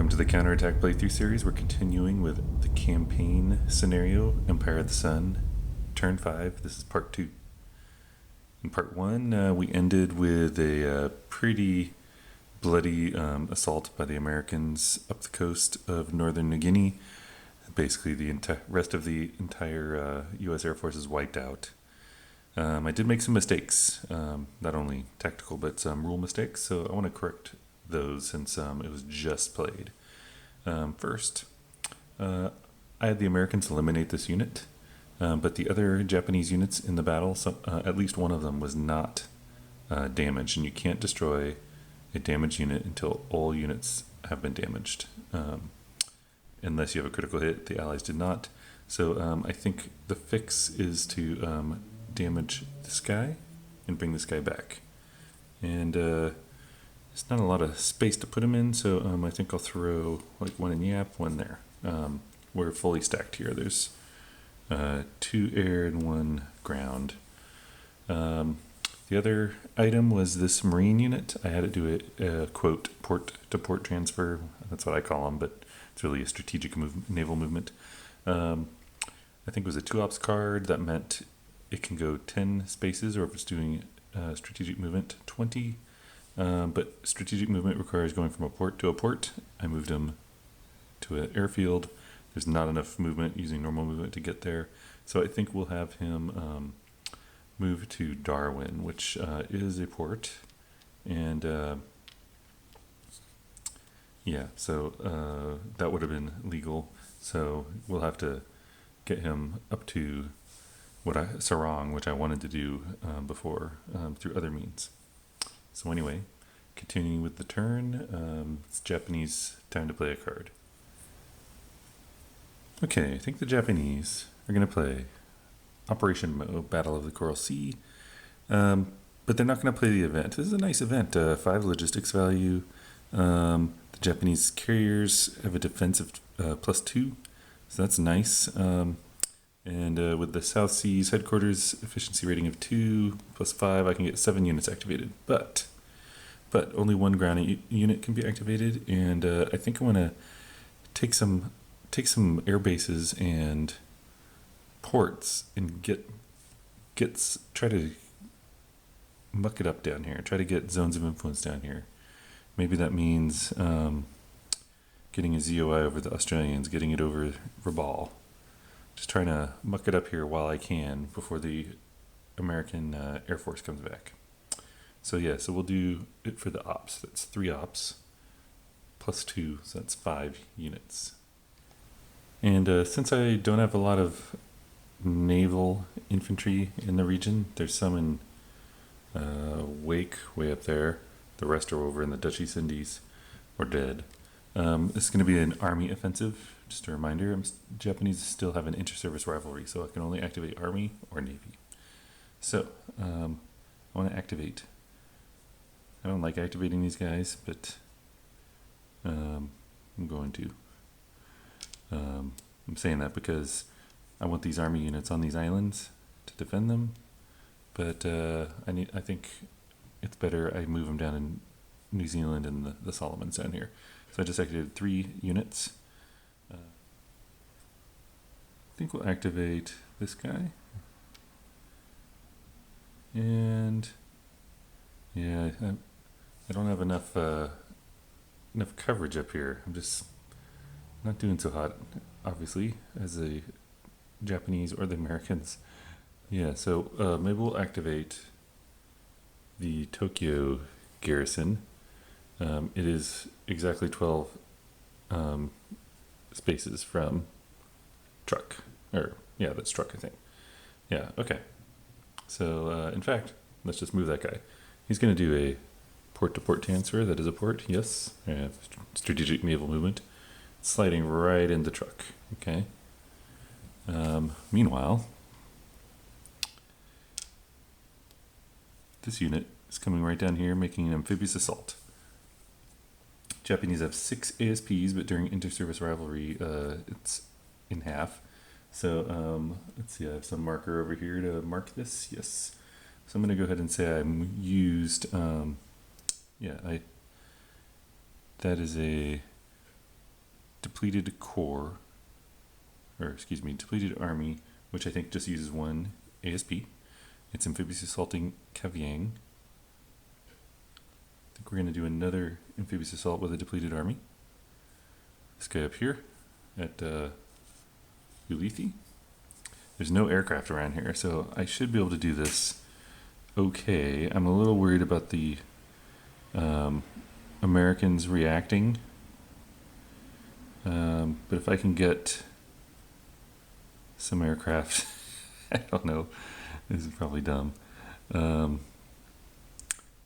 Welcome to the Counterattack Playthrough Series. We're continuing with the campaign scenario, Empire of the Sun, Turn 5. This is Part 2. In Part 1, we ended with a pretty bloody assault by the Americans up the coast of northern New Guinea. Basically, the rest of the entire U.S. Air Force is wiped out. I did make some mistakes, not only tactical, but some rule mistakes, so I want to correct those since it was just played. First, I had the Americans eliminate this unit, but the other Japanese units in the battle, at least one of them was not damaged, and you can't destroy a damaged unit until all units have been damaged, unless you have a critical hit. The Allies did not, so I think the fix is to damage this guy and bring this guy back. And there's not a lot of space to put him in, so I think I'll throw like one in Yap, one there. We're fully stacked here. There's 2 air and 1 ground. The other item was this Marine unit. I had to do a quote port-to-port transfer. That's what I call them, but it's really a strategic naval movement. I think it was a 2-ops card that meant it can go 10 spaces, or if it's doing strategic movement, 20. But strategic movement requires going from a port to a port. I moved him to an airfield. There's not enough movement using normal movement to get there. So I think we'll have him move to Darwin, which is a port. And yeah, so that would have been legal. So we'll have to get him up to Sarong, which I wanted to do before through other means. So anyway, continuing with the turn, it's Japanese time to play a card. Okay, I think the Japanese are going to play Operation Mo, Battle of the Coral Sea, but they're not going to play the event. This is a nice event, 5 logistics value. The Japanese carriers have a defensive +2, so that's nice. And with the South Seas headquarters efficiency rating of 2 +5, I can get 7 units activated. But only 1 ground unit can be activated, and I think I want to take some air bases and ports and try to muck it up down here. Try to get zones of influence down here. Maybe that means getting a ZOI over the Australians, getting it over Rabaul. Just trying to muck it up here while I can before the American Air Force comes back. So yeah, so we'll do it for the ops. That's 3 ops +2, so that's 5 units. And since I don't have a lot of naval infantry in the region, there's some in Wake, way up there. The rest are over in the Dutch East Indies, or dead. This is going to be an army offensive. Just a reminder, Japanese still have an inter-service rivalry, so I can only activate Army or Navy. So, I want to activate. I don't like activating these guys, but I'm going to. I'm saying that because I want these army units on these islands to defend them, but I think it's better I move them down in New Zealand and the Solomons down here. So I just activated 3 units. I think we'll activate this guy. And yeah, I don't have enough coverage up here. I'm just not doing so hot, obviously, as the Japanese or the Americans. Yeah, so maybe we'll activate the Tokyo garrison. It is exactly 12 spaces from truck. Yeah, that's truck, I think. Yeah, okay. So, in fact, let's just move that guy. He's going to do a port-to-port transfer. That is a port, yes. Yeah, strategic naval movement. Sliding right into truck, okay. Meanwhile, this unit is coming right down here, making an amphibious assault. Japanese have 6 ASPs, but during inter-service rivalry, it's in half. So let's see, I have some marker over here to mark this. Yes. So I'm going to go ahead and say I used, that is a depleted corps, or excuse me, depleted army, which I think just uses one ASP. It's amphibious assaulting Kavieng. I think we're going to do another amphibious assault with a depleted army. This guy up here at Ulithi. There's no aircraft around here, so I should be able to do this okay. I'm a little worried about the Americans reacting. But if I can get some aircraft, I don't know, this is probably dumb. I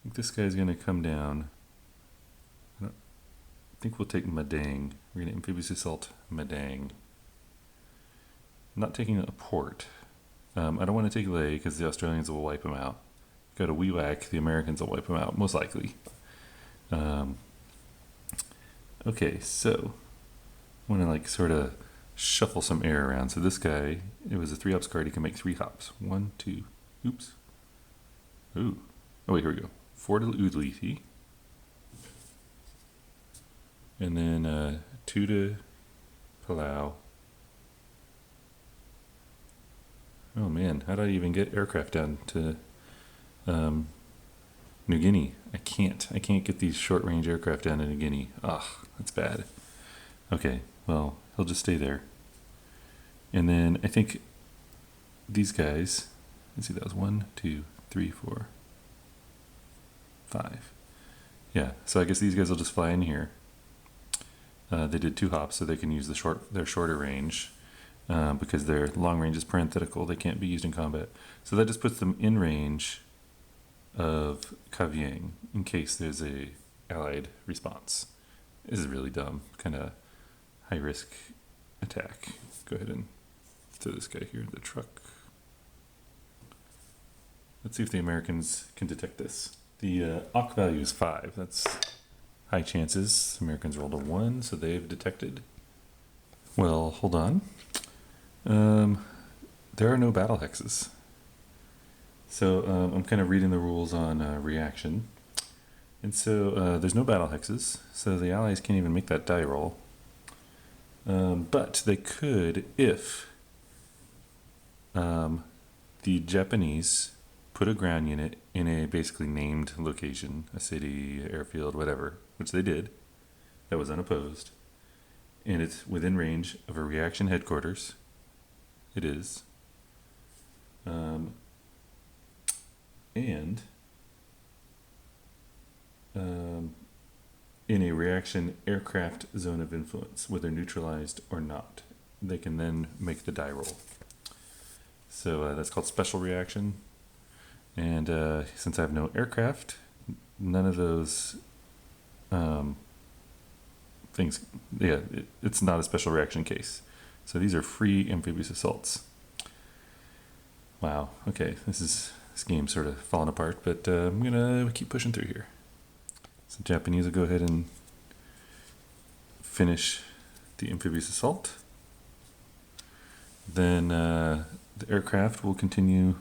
think this guy's going to come down. I think we'll take Madang. We're going to amphibious assault Madang. I'm not taking a port. I don't want to take Leh because the Australians will wipe them out. Go to Wewak, the Americans will wipe them out, most likely. Okay, so I want to like sort of shuffle some air around. So this guy, it was a 3-hops card. He can make 3 hops. 1, 2, oops. Ooh. Oh wait, here we go. 4 to Ulithi. And then 2 to Palau. Oh man, how do I even get aircraft down to New Guinea? I can't get these short-range aircraft down to New Guinea. Ugh, that's bad. Okay, well, he'll just stay there. And then I think these guys, let's see, that was 1, 2, 3, 4, 5. Yeah, so I guess these guys will just fly in here. They did 2 hops, so they can use their shorter range. Because their long range is parenthetical, they can't be used in combat. So that just puts them in range of Kavieng in case there's a allied response. This is really dumb, kind of high risk attack. Go ahead and throw this guy here in the truck. Let's see if the Americans can detect this. The OC value is 5. That's high chances. Americans rolled a 1, so they've detected. Well, hold on. There are no battle hexes. So I'm kind of reading the rules on reaction. And so there's no battle hexes, so the allies can't even make that die roll. But they could if the Japanese put a ground unit in a basically named location, a city, airfield, whatever, which they did. That was unopposed. And it's within range of a reaction headquarters. It is. In a reaction aircraft zone of influence, whether neutralized or not. They can then make the die roll. So that's called special reaction. And since I have no aircraft, none of those things, yeah, it's not a special reaction case. So these are free amphibious assaults. Wow, okay, this game's sort of falling apart, but I'm gonna keep pushing through here. So Japanese will go ahead and finish the amphibious assault. Then the aircraft will continue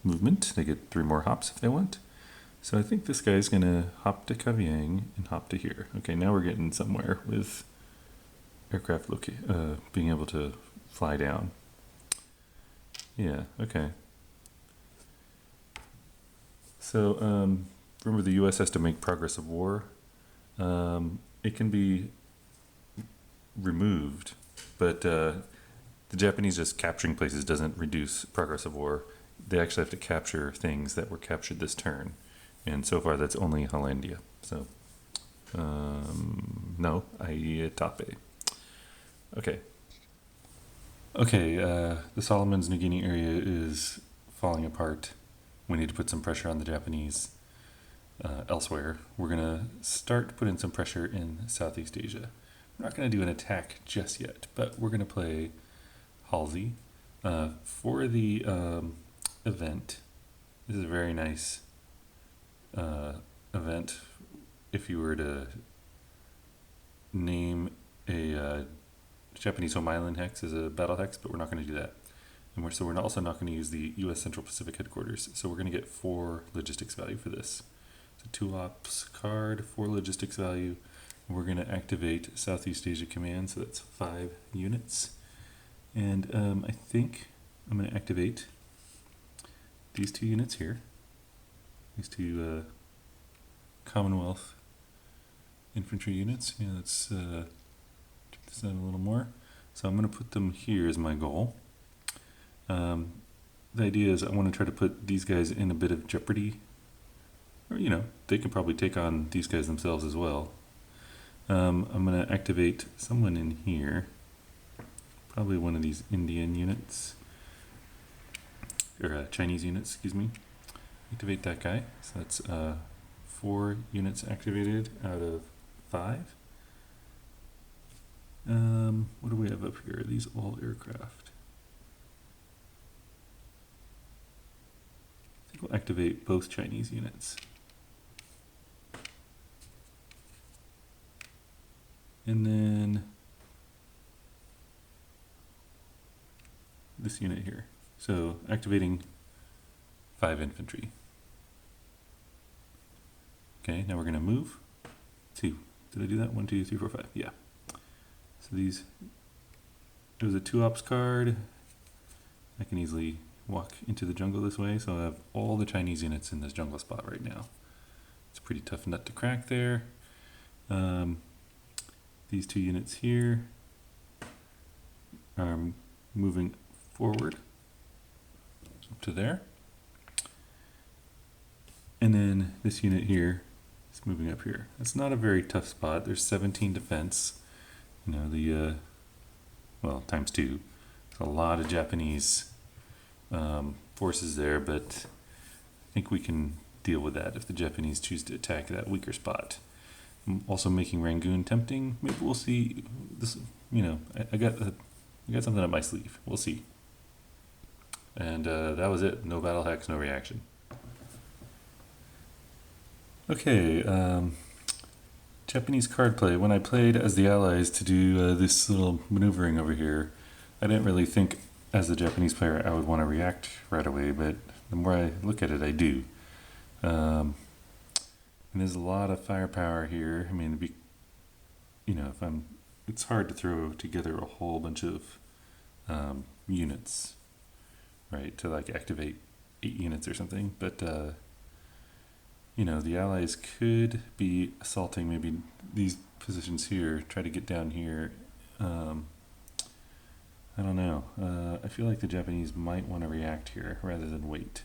movement. They get 3 more hops if they want. So I think this guy's gonna hop to Kavieng and hop to here. Okay, now we're getting somewhere with aircraft being able to fly down. Yeah, okay. So remember the US has to make progress of war. It can be removed, but the Japanese just capturing places doesn't reduce progress of war. They actually have to capture things that were captured this turn. And so far that's only Hollandia. So, no, Taipei. Okay. Okay, the Solomons New Guinea area is falling apart. We need to put some pressure on the Japanese elsewhere. We're going to start putting some pressure in Southeast Asia. We're not going to do an attack just yet, but we're going to play Halsey. For the event, this is a very nice event. If you were to name a Japanese home island hex as a battle hex, but we're not going to do that. And we're also not going to use the U.S. Central Pacific headquarters. So we're going to get 4 logistics value for this. So 2 ops card, 4 logistics value. We're going to activate Southeast Asia Command, so that's 5 units. And I think I'm going to activate these 2 units here. These 2 Commonwealth infantry units. Yeah, let's check this out a little more. So I'm going to put them here as my goal. The idea is I want to try to put these guys in a bit of jeopardy. Or, you know, they can probably take on these guys themselves as well. I'm going to activate someone in here. Probably one of these Indian units. Or Chinese units, excuse me. Activate that guy. So that's 4 units activated out of 5. What do we have up here? Are these all aircraft? I think we'll activate both Chinese units. And then this unit here. So activating 5 infantry. Okay, now we're going to move 2. Did I do that? 1, 2, 3, 4, 5. Yeah. So these, it was a 2 ops card. I can easily walk into the jungle this way. So I have all the Chinese units in this jungle spot right now. It's a pretty tough nut to crack there. These 2 units here are moving forward up to there. And then this unit here is moving up here. It's not a very tough spot. There's 17 defense. You know, the, well, times 2. There's a lot of Japanese forces there, but I think we can deal with that if the Japanese choose to attack that weaker spot. I'm also making Rangoon tempting. Maybe we'll see. This, you know, I got something up my sleeve. We'll see. And that was it. No battle hacks, no reaction. Okay, Japanese card play. When I played as the Allies to do this little maneuvering over here, I didn't really think as the Japanese player I would want to react right away, but the more I look at it, I do. And there's a lot of firepower here. I mean, it'd be, you know, it's hard to throw together a whole bunch of units, right, to like activate 8 units or something, but you know, the Allies could be assaulting maybe these positions here, try to get down here. I don't know. I feel like the Japanese might want to react here rather than wait.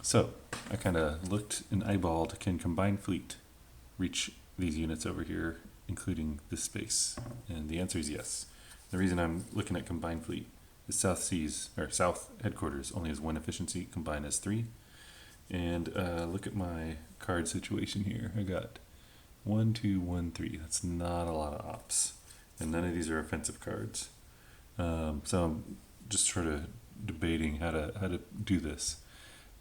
So I kind of looked and eyeballed, can combined fleet reach these units over here, including this space? And the answer is yes. The reason I'm looking at combined fleet is South Seas, or South Headquarters only has 1 efficiency, combined has 3. And look at my card situation here. I got 1, 2, 1, 3. That's not a lot of ops. And none of these are offensive cards. So I'm just sort of debating how to do this.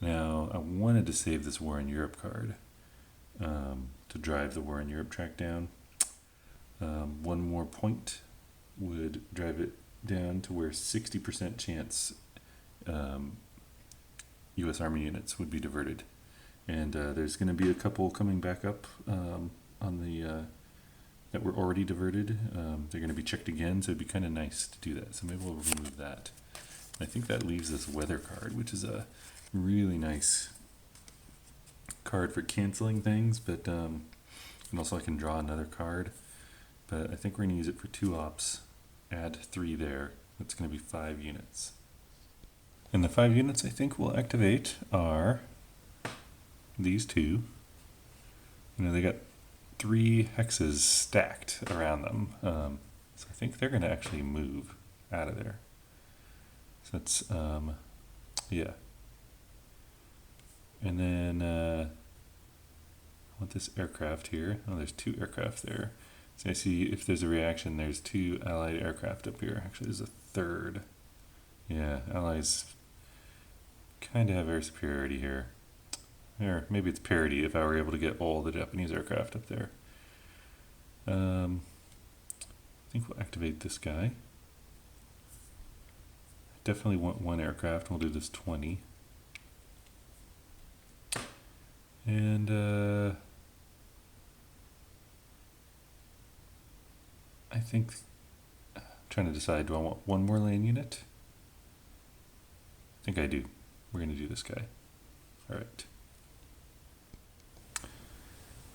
Now, I wanted to save this War in Europe card to drive the War in Europe track down. 1 more point would drive it down to where 60% chance U.S. Army units would be diverted. And there's going to be a couple coming back up on the that were already diverted. They're going to be checked again, so it'd be kind of nice to do that. So maybe we'll remove that. I think that leaves this weather card, which is a really nice card for canceling things, but and also I can draw another card. But I think we're going to use it for 2 ops. Add 3 there. That's going to be 5 units. And the 5 units I think we'll activate are these 2. You know, they got 3 hexes stacked around them. So I think they're going to actually move out of there. So that's, yeah. And then I want this aircraft here. Oh, there's 2 aircraft there. So I see if there's a reaction, there's 2 allied aircraft up here. Actually, there's a 3rd. Yeah, allies kind of have air superiority here. Or maybe it's parity if I were able to get all the Japanese aircraft up there. I think we'll activate this guy. Definitely want 1 aircraft. We'll do this 20. And I think, I'm trying to decide, do I want one more land unit? I think I do. We're going to do this guy. All right.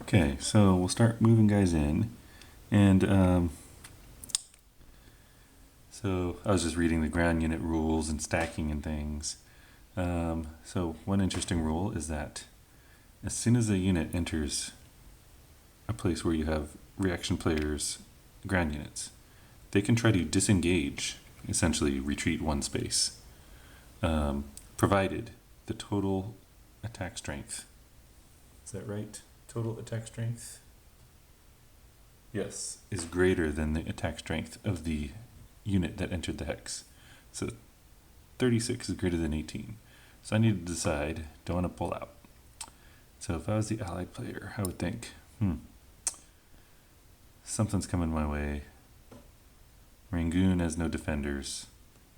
Okay, so we'll start moving guys in. And so I was just reading the ground unit rules and stacking and things. So one interesting rule is that as soon as a unit enters a place where you have reaction players, ground units, they can try to disengage, essentially retreat one space, provided the total attack strength. Is that right? Total attack strength? Yes, is greater than the attack strength of the unit that entered the hex. So 36 is greater than 18. So I need to decide, do I want to pull out? So if I was the allied player, I would think, something's coming my way. Rangoon has no defenders.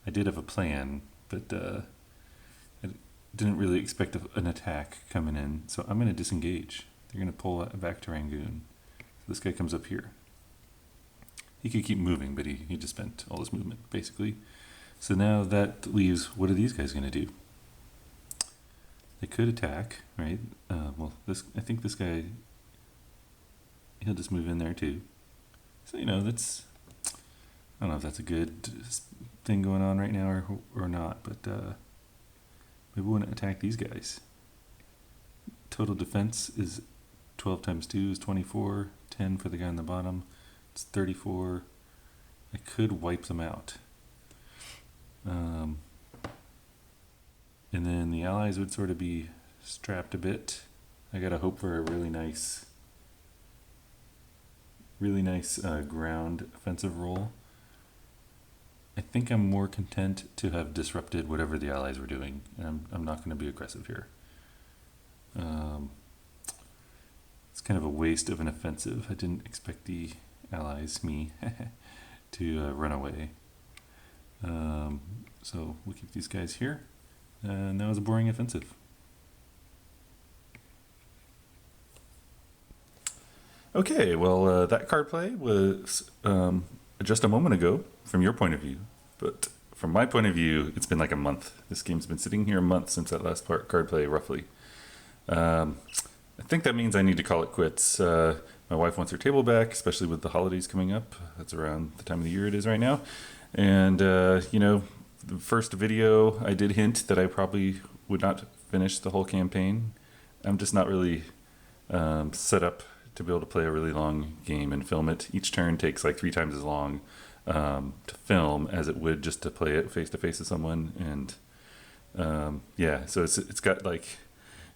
I did have a plan, but I didn't really expect an attack coming in, so I'm going to disengage. They're going to pull back to Rangoon. So this guy comes up here. He could keep moving, but he just spent all his movement, basically. So now that leaves, what are these guys going to do? They could attack, right? Well, I think this guy, he'll just move in there too. So, that's, I don't know if that's a good thing going on right now or not, but maybe we want to attack these guys. Total defense is 12 times 2 is 24, 10 for the guy on the bottom. It's 34. I could wipe them out. And then the allies would sort of be strapped a bit. I gotta hope for a really nice ground offensive roll. I think I'm more content to have disrupted whatever the allies were doing, and I'm not going to be aggressive here. It's kind of a waste of an offensive. I didn't expect the allies, me, to run away. So we'll keep these guys here. And that was a boring offensive. Okay, well, that card play was just a moment ago from your point of view. But from my point of view, it's been like a month. This game's been sitting here a month since that last card play, roughly. I think that means I need to call it quits. My wife wants her table back, especially with the holidays coming up. That's around the time of the year it is right now. And, the first video, I did hint that I probably would not finish the whole campaign. I'm just not really set up to be able to play a really long game and film it. Each turn takes like 3 times as long to film as it would just to play it face to face with someone. And so it's got like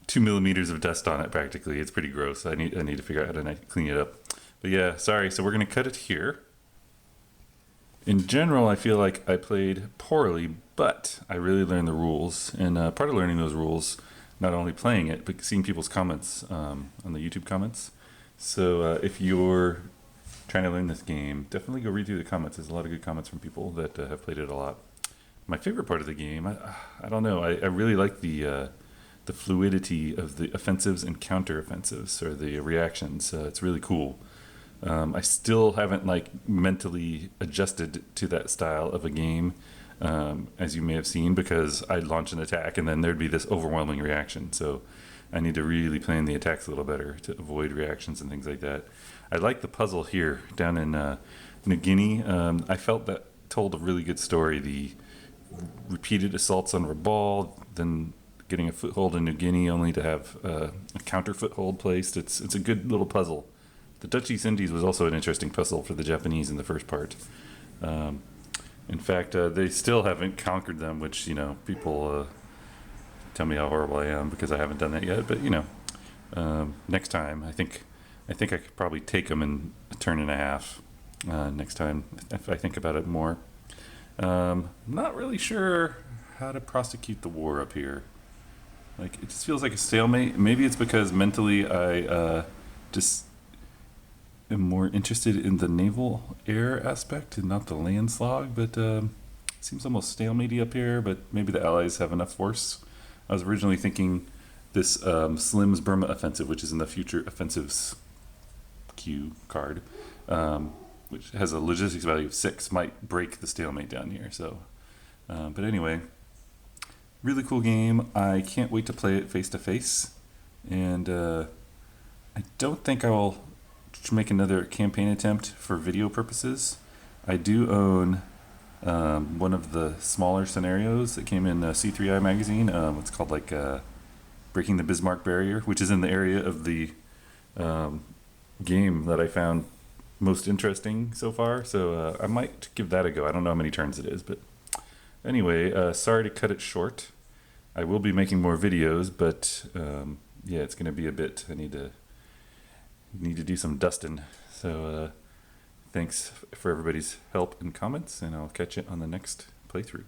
2 millimeters of dust on it practically. It's pretty gross. I need to figure out how to clean it up. But yeah, sorry. So we're gonna cut it here. In general, I feel like I played poorly, but I really learned the rules. And part of learning those rules, not only playing it, but seeing people's comments on the YouTube comments. So if you're trying to learn this game, definitely go read through the comments. There's a lot of good comments from people that have played it a lot. My favorite part of the game, I don't know, I really like the fluidity of the offensives and counter offensives, or the reactions. It's really cool. I still haven't mentally adjusted to that style of a game, as you may have seen, because I'd launch an attack and then there'd be this overwhelming reaction. So I need to really plan the attacks a little better to avoid reactions and things like that. I like the puzzle here down in New Guinea. I felt that told a really good story. The repeated assaults on Rabaul, then getting a foothold in New Guinea only to have a counter foothold placed. It's a good little puzzle. The Dutch East Indies was also an interesting puzzle for the Japanese in the first part. In fact, they still haven't conquered them, which, people tell me how horrible I am because I haven't done that yet. But, next time, I think I could probably take them in a turn and a half next time if I think about it more. Not really sure how to prosecute the war up here. It just feels like a stalemate. Maybe it's because mentally I just am more interested in the naval air aspect and not the land slog, but it seems almost stalemate-y up here, but maybe the Allies have enough force. I was originally thinking this Slim's Burma offensive, which is in the future offensives queue card, which has a logistics value of 6, might break the stalemate down here. So, but anyway, really cool game. I can't wait to play it face to face, and I don't think I will make another campaign attempt for video purposes. I do own one of the smaller scenarios that came in C3I magazine. It's called like Breaking the Bismarck Barrier, which is in the area of the game that I found most interesting so far. So I might give that a go. I don't know how many turns it is, but anyway, sorry to cut it short. I will be making more videos, but yeah, it's going to be a bit. I need to do some dusting. So thanks for everybody's help and comments, and I'll catch you on the next playthrough.